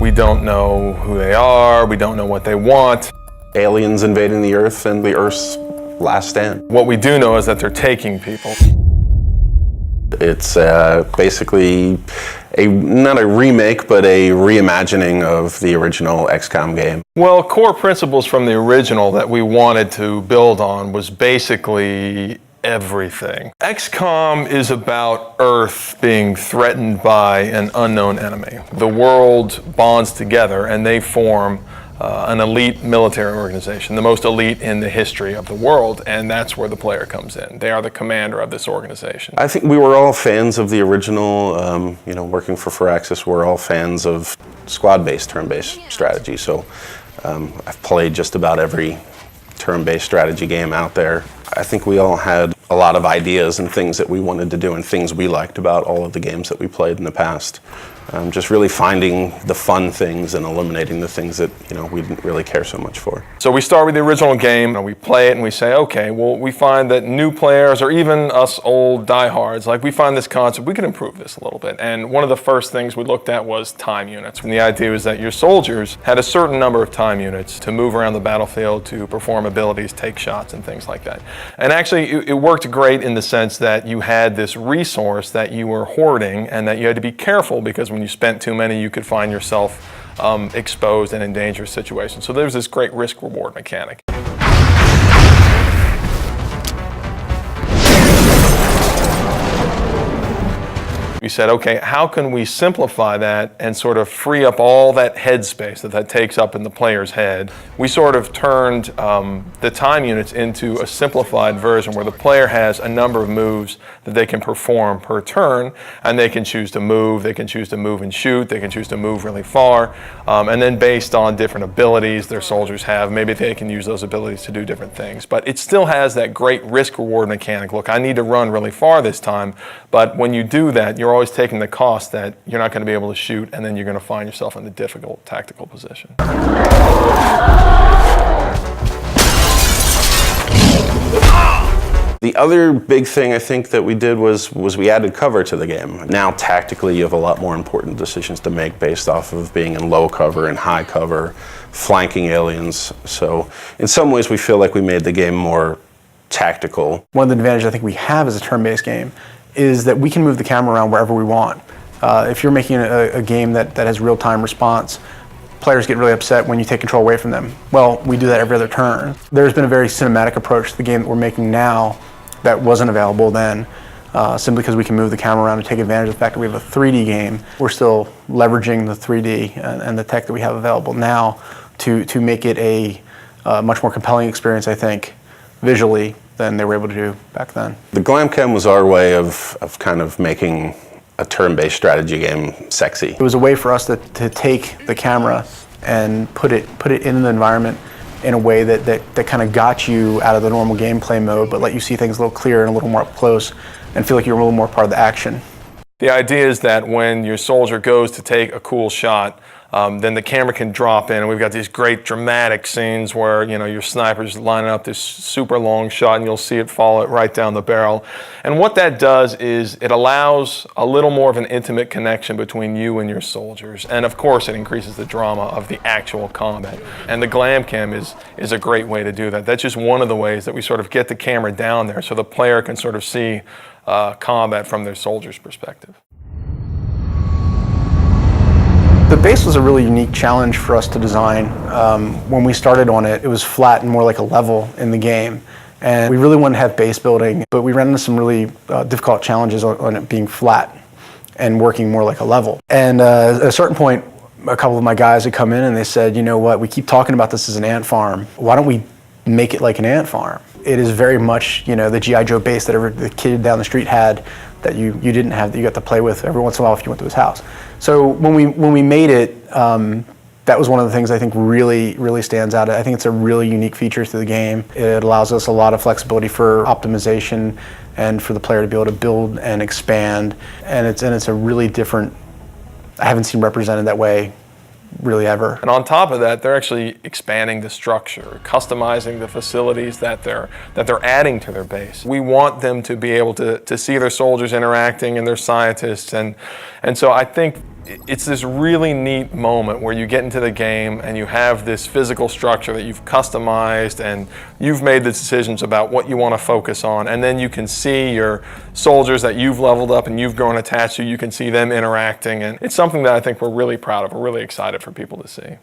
We don't know who they are, we don't know what they want. Aliens invading the Earth and the Earth's last stand. What we do know is that they're taking people. It's basically not a remake, but a reimagining of the original XCOM game. Well, core principles from the original that we wanted to build on was basically everything. XCOM is about Earth being threatened by an unknown enemy. The world bonds together and they form an elite military organization, the most elite in the history of the world, and that's where the player comes in. They are the commander of this organization. I think we were all fans of the original, working for Firaxis, we're all fans of squad-based, turn-based strategy, so I've played just about every turn-based strategy game out there. I think we all had a lot of ideas and things that we wanted to do and things we liked about all of the games that we played in the past. Just really finding the fun things and eliminating the things that we didn't really care so much for. So we start with the original game and we play it and we say, okay, well, we find that new players or even us old diehards, like we find this concept, we can improve this a little bit. And one of the first things we looked at was time units. And the idea was that your soldiers had a certain number of time units to move around the battlefield, to perform abilities, take shots and things like that. And actually it worked great in the sense that you had this resource that you were hoarding and that you had to be careful, because when you spent too many, you could find yourself exposed and in dangerous situations. So there's this great risk-reward mechanic. We said, okay, how can we simplify that and sort of free up all that headspace that takes up in the player's head? We sort of turned the time units into a simplified version where the player has a number of moves that they can perform per turn, and they can choose to move, they can choose to move and shoot, they can choose to move really far, and then based on different abilities their soldiers have, maybe they can use those abilities to do different things. But it still has that great risk-reward mechanic. Look, I need to run really far this time, but when you do that, you're always taking the cost that you're not going to be able to shoot, and then you're going to find yourself in a difficult tactical position. The other big thing I think that we did was we added cover to the game. Now tactically you have a lot more important decisions to make based off of being in low cover and high cover, flanking aliens. So in some ways we feel like we made the game more tactical. One of the advantages I think we have as a turn-based game is that we can move the camera around wherever we want. If you're making a game that has real-time response, players get really upset when you take control away from them. Well, we do that every other turn. There's been a very cinematic approach to the game that we're making now that wasn't available then, simply because we can move the camera around and take advantage of the fact that we have a 3D game. We're still leveraging the 3D and the tech that we have available now to make it a much more compelling experience, I think, visually, than they were able to do back then. The Glamcam was our way of kind of making a turn-based strategy game sexy. It was a way for us to take the camera and put it in the environment in a way that kind of got you out of the normal gameplay mode, but let you see things a little clearer and a little more up close and feel like you're a little more part of the action. The idea is that when your soldier goes to take a cool shot, then the camera can drop in, and we've got these great dramatic scenes where your sniper's lining up this super long shot and you'll see it follow it right down the barrel. And what that does is it allows a little more of an intimate connection between you and your soldiers. And of course it increases the drama of the actual combat. And the Glamcam is a great way to do that. That's just one of the ways that we sort of get the camera down there so the player can sort of see combat from their soldier's perspective. The base was a really unique challenge for us to design. When we started on it, it was flat and more like a level in the game. And we really wanted to have base building, but we ran into some really difficult challenges on it being flat and working more like a level. And at a certain point, a couple of my guys had come in and they said, you know what, we keep talking about this as an ant farm. Why don't we make it like an ant farm? It is very much, the G.I. Joe base that the kid down the street had that you didn't have, that you got to play with every once in a while if you went to his house. So when we made it, that was one of the things I think really stands out. I think it's a really unique feature to the game. It allows us a lot of flexibility for optimization and for the player to be able to build and expand. And it's a really different, I haven't seen represented that way really ever. And on top of that, they're actually expanding the structure, customizing the facilities that they're adding to their base. We want them to be able to see their soldiers interacting and their scientists, and so I think it's this really neat moment where you get into the game and you have this physical structure that you've customized and you've made the decisions about what you want to focus on, and then you can see your soldiers that you've leveled up and you've grown attached to, you can see them interacting, and it's something that I think we're really proud of. We're really excited for people to see.